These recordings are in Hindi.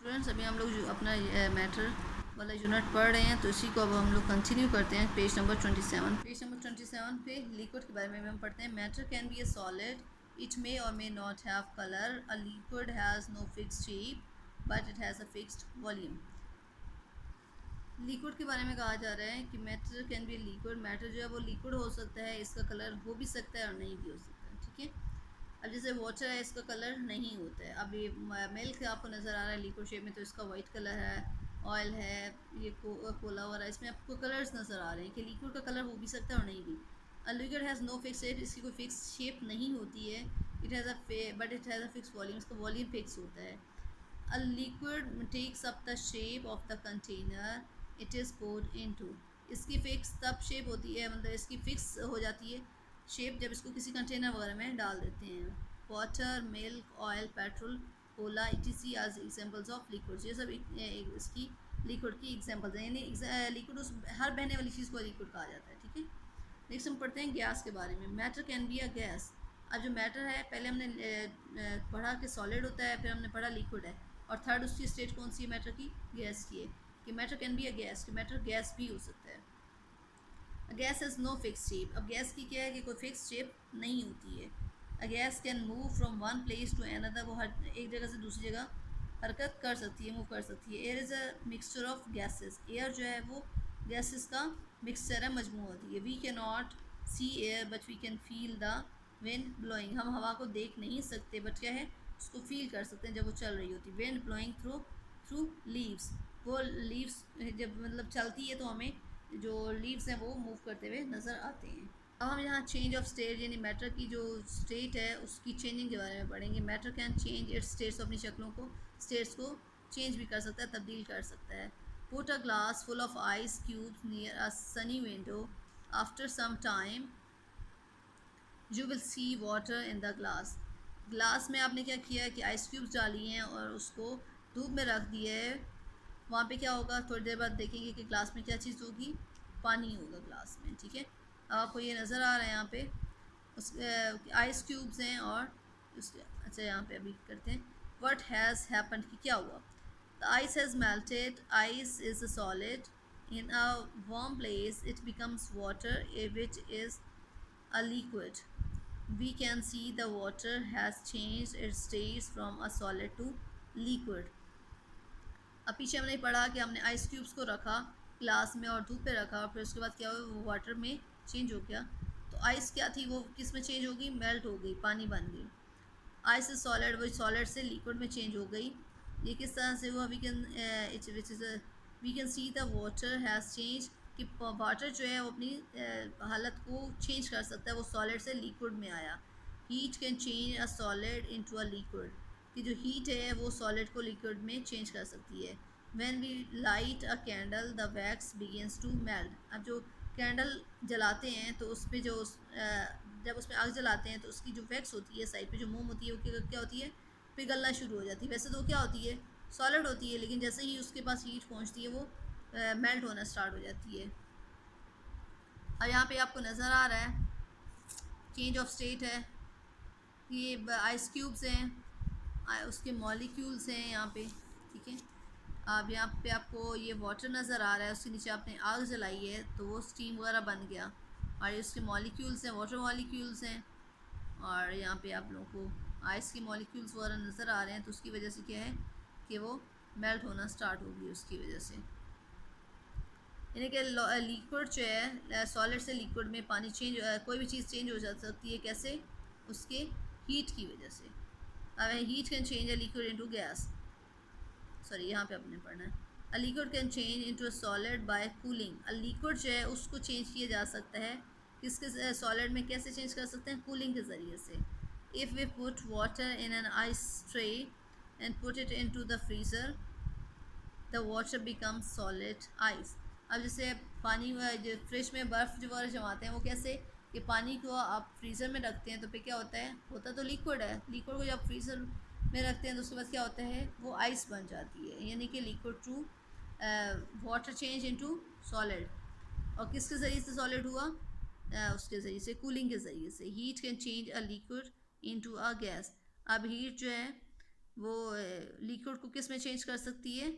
स्टूडेंट्स अभी हम लोग जो अपना मैटर वाला यूनिट पढ़ रहे हैं तो इसी को अब हम लोग कंटिन्यू करते हैं पेज नंबर 27। पेज नंबर 27 पे लिक्विड के बारे में हम पढ़ते हैं। Matter can be a solid, it may or may not have colour, a liquid has no fixed shape but it has a fixed volume. Liquid के बारे में कहा जा रहा है कि matter can be a liquid, matter जो है वो लिक्विड हो सकता है, इसका कलर हो भी सकता है और नहीं भी हो सकता है। ठीक है, अब जैसे वाटर है इसका कलर नहीं होता है। अब ये मिल्क आपको नज़र आ रहा है लिक्विड शेप में तो इसका वाइट कलर है, ऑयल है, ये कोला हो रहा है, इसमें आपको कलर्स नज़र आ रहे हैं कि लिक्विड का कलर हो भी सकता है और नहीं भी। A liquid has no fix shape, इसकी कोई फिक्स शेप नहीं होती है। It has but it has a fix volume, इसका वॉल्यूम फिक्स होता है। A liquid takes up the shape of the container it is poured into, इसकी फिक्स तब शेप होती है, मतलब इसकी फिक्स हो जाती है शेप जब इसको किसी कंटेनर वगैरह में डाल देते हैं। Water, milk, oil, petrol, Cola etc. आज एग्जांपल्स ऑफ लिक्विड्स, ये सब इसकी लिक्विड की एग्जांपल्स हैं, यानी लिक्विड उस हर बहने वाली चीज़ को लिक्विड कहा जाता है। ठीक है, नेक्स्ट हम पढ़ते हैं गैस के बारे में। Matter can be a gas. अब जो मैटर है पहले हमने पढ़ा कि सॉलिड होता है, फिर हमने पढ़ा लिक्विड है, और थर्ड उसकी स्टेट कौन सी है मैटर की? गैस की है कि matter can be a gas, कि मैटर गैस भी हो सकता है। Gas has no fix shape, अब गैस की क्या है कि कोई फिक्स शेप नहीं होती है। A gas can move from one place to another, वो हर एक जगह से दूसरी जगह हरकत कर सकती है, मूव कर सकती है। Air is a mixture of gases, air जो है वो गैसेस का मिक्सचर है, मजमू होती है। We can not see air but we can feel the wind blowing, हम हवा को देख नहीं सकते बट क्या है उसको फील कर सकते हैं जब वो चल रही होती है। Wind blowing through through leaves, वो लीव्स जब मतलब चलती है तो हमें जो लीव्स हैं वो मूव करते हुए नज़र आते हैं। अब हम यहाँ चेंज ऑफ स्टेट यानी मैटर की जो स्टेट है उसकी चेंजिंग के बारे में पढ़ेंगे। Matter can change it's states, अपनी शक्लों को स्टेट्स को चेंज भी कर सकता है, तब्दील कर सकता है। Put a glass full of ice cubes near a sunny window, after some time you will see water in the glass. Glass में आपने क्या किया है कि आइस क्यूब्स डाली हैं और उसको धूप में रख दिया है, वहाँ पे क्या होगा, थोड़ी देर बाद देखेंगे कि ग्लास में क्या चीज़ होगी, पानी होगा ग्लास में। ठीक है, अब आपको ये नज़र आ रहा है यहाँ पे उस आइस क्यूब्स हैं और अच्छा यहाँ पे अभी करते हैं व्हाट हैज़ हैपन्ड कि क्या हुआ। The ice has melted, ice is a solid, in a warm place it becomes water which is a liquid. We can see the water has changed its state from a solid to liquid. अब पीछे हमने पढ़ा कि हमने आइस क्यूब्स को रखा ग्लास में और धूप पे रखा और फिर उसके बाद क्या हुआ, वो वाटर में चेंज हो गया। तो आइस क्या थी, वो किस में चेंज हो गई, मेल्ट हो गई, पानी बन गई। आइस इज सॉलिड, वो सॉलिड से लिक्विड में चेंज हो गई। ये किस तरह से हुआ, we can which is we can see the water has change, कि वाटर जो है वो अपनी हालत को चेंज कर सकता है, वो सॉलिड से लिक्विड में आया। Heat can change a solid into a liquid, कि जो हीट है वो सॉलिड को लिक्विड में चेंज कर सकती है। When we light a candle the wax begins to melt, अब जो कैंडल जलाते हैं तो उस पर जो जब उसमें आग जलाते हैं तो उसकी जो वैक्स होती है साइड पे जो मोम होती है वो क्या होती है, पिघलना शुरू हो जाती है। वैसे तो वो क्या होती है, सॉलिड होती है, लेकिन जैसे ही उसके पास हीट पहुंचती है वो मेल्ट होना स्टार्ट हो जाती है। अब यहाँ पे आपको नज़र आ रहा है चेंज ऑफ स्टेट है, ये आइस क्यूब्स हैं, उसके मॉलिक्यूल्स हैं यहाँ पे। ठीक है, अब यहाँ पे आपको ये वाटर नज़र आ रहा है, उसके नीचे आपने आग जलाई है तो वो स्टीम वगैरह बन गया, और ये उसके मॉलिक्यूल्स हैं, वाटर मॉलिक्यूल्स हैं, और यहाँ पे आप लोगों को आइस के मॉलिक्यूल्स वगैरह नज़र आ रहे हैं। तो उसकी वजह से क्या है कि वो मेल्ट होना स्टार्ट होगी उसकी वजह से, यानी कि लिक्विड जो है सॉलिड से लिक्विड में पानी चेंज, कोई भी चीज़ चेंज हो जा सकती है, कैसे, उसके हीट की वजह से। अब heat can change a liquid into gas, sorry यहाँ पे अपने पढ़ना है, a liquid can change into a solid bye cooling. A liquid जो है उसको चेंज किया जा सकता है किसके, सॉलिड में कैसे चेंज कर सकते हैं, कूलिंग के ज़रिए से। If we put water in an ice tray and put it into the freezer the water become solid ice. अब जैसे पानी जो फ्रिज में बर्फ़ जो वगैरह जमाते हैं वो कैसे, कि पानी को आप फ्रीज़र में रखते हैं तो फिर क्या होता है, होता तो लिक्विड है, लिक्विड को जब फ्रीज़र में रखते हैं तो उसके बाद क्या होता है, वो आइस बन जाती है, यानी कि liquid to water change into solid. और किसके ज़रिए से सॉलिड हुआ, उसके ज़रिए से, कूलिंग के ज़रिए से। Heat can change a liquid into a gas. अब हीट जो है वो लिक्विड को किस में चेंज कर सकती है,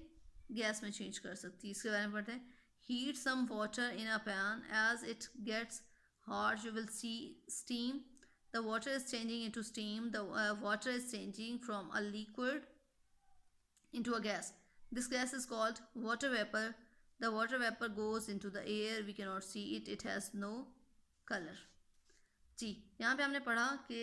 गैस में चेंज कर सकती है। इसके बारे में पढ़ते हैं। Heat some water in a pan, as it gets hot you will see steam, the water is changing into steam, the water is changing from a liquid into a gas. This gas is called water vapor. The water vapor goes into the air. We cannot see it. It has no color. जी, यहाँ पे हमने पढ़ा कि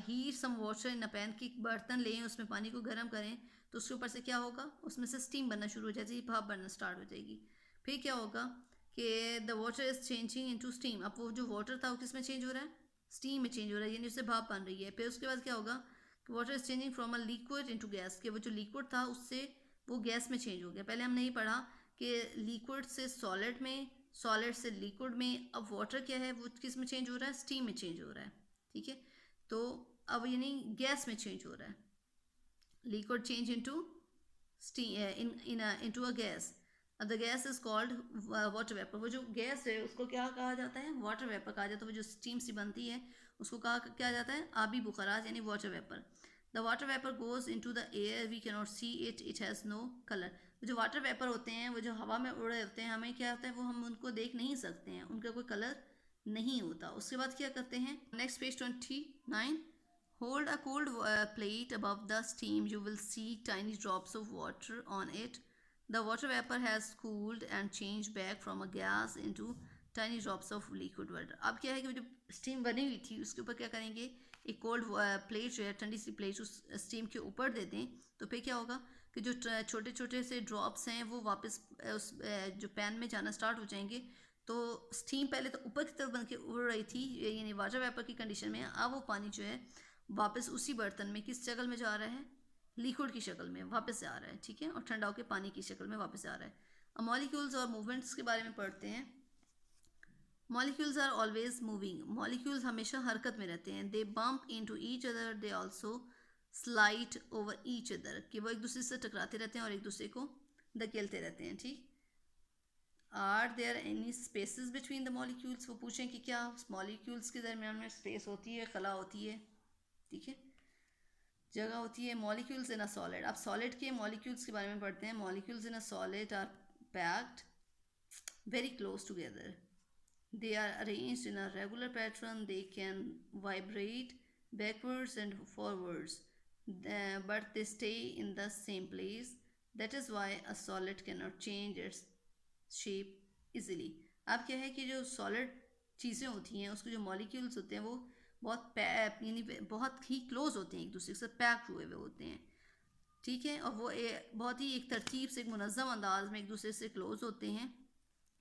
heat some water in a pan, की बर्तन लें, उसमें पानी को गर्म करें, तो उसके ऊपर से क्या होगा, उसमें से स्टीम बनना शुरू हो जाएगी, भाप बनना स्टार्ट हो जाएगी। फिर क्या होगा कि the water is changing into steam. अब वो जो वाटर था वो किस में चेंज हो रहा है, स्टीम में चेंज हो रहा है, यानी उससे भाप बन रही है। फिर उसके बाद क्या होगा कि water is changing from a liquid into gas, कि वो जो लिक्विड था उससे वो गैस में चेंज हो गया। पहले हमने ये पढ़ा कि लिक्विड से सॉलिड में, सॉलिड से लिक्विड में। अब वाटर क्या है, वो किस में चेंज हो रहा है, स्टीम में चेंज हो रहा है। ठीक है, तो अब यानी गैस में चेंज हो रहा है, liquid change into steam into a gas. The gas is called water vapour. वो जो गैस है उसको क्या कहा जाता है, वाटर वेपर कहा जाता है। वो जो स्टीम सी बनती है उसको कहा क्या जाता है, आबी बुखारात, यानी water vapour. The water vapour goes into the air, we can not see it, it has no colour. जो वाटर वेपर होते हैं वो जो हवा में उड़ रहे होते हैं, हमें क्या होता है, वो हम उनको देख नहीं सकते हैं, उनका कोई कलर नहीं होता। उसके बाद क्या करते हैं, next page 29। Hold a cold plate above the steam. You will see tiny drops of water on it. The water vapor has cooled and changed back from a gas into tiny drops of liquid water. अब क्या है कि जो स्टीम बनी हुई थी उसके ऊपर क्या करेंगे, एक कोल्ड प्लेट जो है, ठंडी सी प्लेट उस स्टीम के ऊपर दे दें, तो फिर क्या होगा कि जो छोटे छोटे से ड्रॉप्स हैं वो वापस उस जो पैन में जाना स्टार्ट हो जाएंगे। तो स्टीम पहले तो ऊपर की तरफ बन के उड़ रही थी, यानी वाटर वेपर की कंडीशन में। अब वो पानी जो है वापस उसी बर्तन में किस शक्ल में जा रहा है, लिक्विड की शक्ल में वापस से आ रहा है। ठीक है, और ठंडा होकर पानी की शक्ल में वापस आ रहा है। अब मॉलिक्यूल्स और मूवमेंट्स के बारे में पढ़ते हैं। Molecules are always moving. Molecules हमेशा हरकत में रहते हैं। They bump into each other, they also slide over each other, कि वो एक दूसरे से टकराते रहते हैं और एक दूसरे को धकेलते रहते हैं। ठीक, are there any spaces between the molecules, वो पूछें कि क्या मॉलिक्यूल्स के दरमियान में स्पेस होती है, खला होती है, ठीक है, जगह होती है। Molecules in a solid. अब सॉलिड के मॉलिक्यूल्स के बारे में पढ़ते हैं। Molecules in a solid are packed very close together. They are arranged in a regular pattern. They can vibrate backwards and forwards, but they stay in the same place. That is why a solid cannot change its shape easily. अब क्या है कि जो सॉलिड चीज़ें होती हैं उसके जो मॉलिक्यूल्स होते हैं वो बहुत यानी बहुत ही क्लोज होते हैं, एक दूसरे से पैक हुए हुए होते हैं। ठीक है, और वो बहुत ही एक तरतीब से, एक मुनज़्ज़म अंदाज में एक दूसरे से क्लोज होते हैं।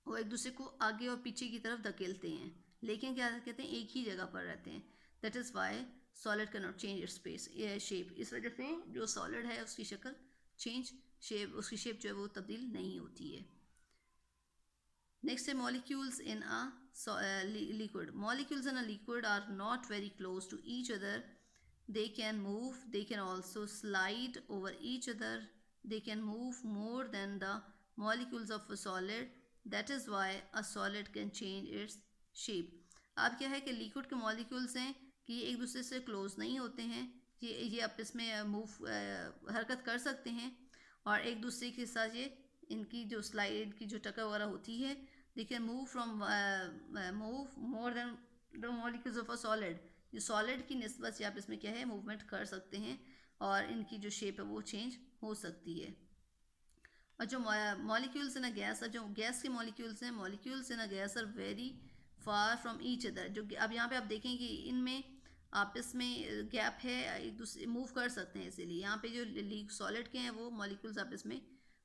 वो एक दूसरे को आगे और पीछे की तरफ धकेलते हैं, लेकिन क्या कहते हैं, एक ही जगह पर रहते हैं। That is Y solid can not change it's space shape. इस वजह से जो सॉलिड है उसकी शक्ल चेंज, शेप, उसकी शेप जो है वो तब्दील नहीं होती है। नेक्स्ट है molecules in a liquid. Molecules in a liquid are not very close to each other. They can move, they can also slide over each other, they can move more than the molecules of a solid. That is why a solid can change its shape. अब क्या है कि लिक्विड के मॉलिक्यूल्स हैं कि ये एक दूसरे से क्लोज नहीं होते हैं, ये आपस में हरकत कर सकते हैं, और एक दूसरे के साथ ये इनकी जो स्लाइड की जो टक्कर वगैरह होती है, they can move from move more than the molecules of a solid. जो सॉलिड की निस्बत से आप इसमें क्या है, मूवमेंट कर सकते हैं, और इनकी जो शेप है वो चेंज हो सकती है। और जो मॉलिक्यूल्स इन अ गैस, जो गैस के मॉलिक्यूल्स हैं, molecules in a gas are very far from each other. जो अब यहाँ पे आप देखें कि इनमें आपस में गैप है, एक दूसरे मूव कर सकते हैं, इसीलिए यहाँ पे जो सॉलिड के हैं वो मॉलिक्यूल्स आपस में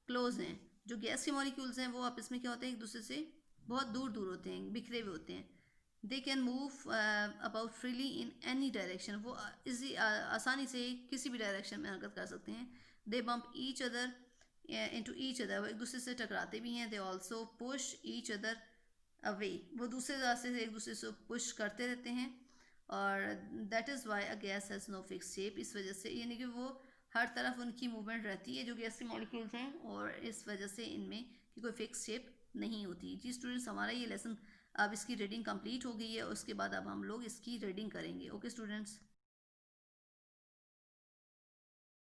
क्लोज हैं। जो गैस के मॉलिक्यूल्स हैं वो आपस में क्या होते हैं, एक दूसरे से बहुत दूर दूर होते हैं, बिखरे हुए होते हैं। They can move about freely in any direction, वो इसी आसानी से किसी भी डायरेक्शन में हरकत कर सकते हैं। They bump each other into each other, वो एक दूसरे से टकराते भी हैं। They also push each other away, वो दूसरे रास्ते से एक दूसरे से पुश करते रहते हैं। और that is why a gas has no fix shape, इस वजह से, यानी कि वो हर तरफ उनकी मूवमेंट रहती है जो गैस के मॉलिक्यूल्स हैं, और इस वजह से इनमें की कोई फिक्स शेप नहीं होती। जी स्टूडेंट्स, हमारा ये लेसन अब इसकी रीडिंग कंप्लीट हो गई है, उसके बाद अब हम लोग इसकी रीडिंग करेंगे। Okay students.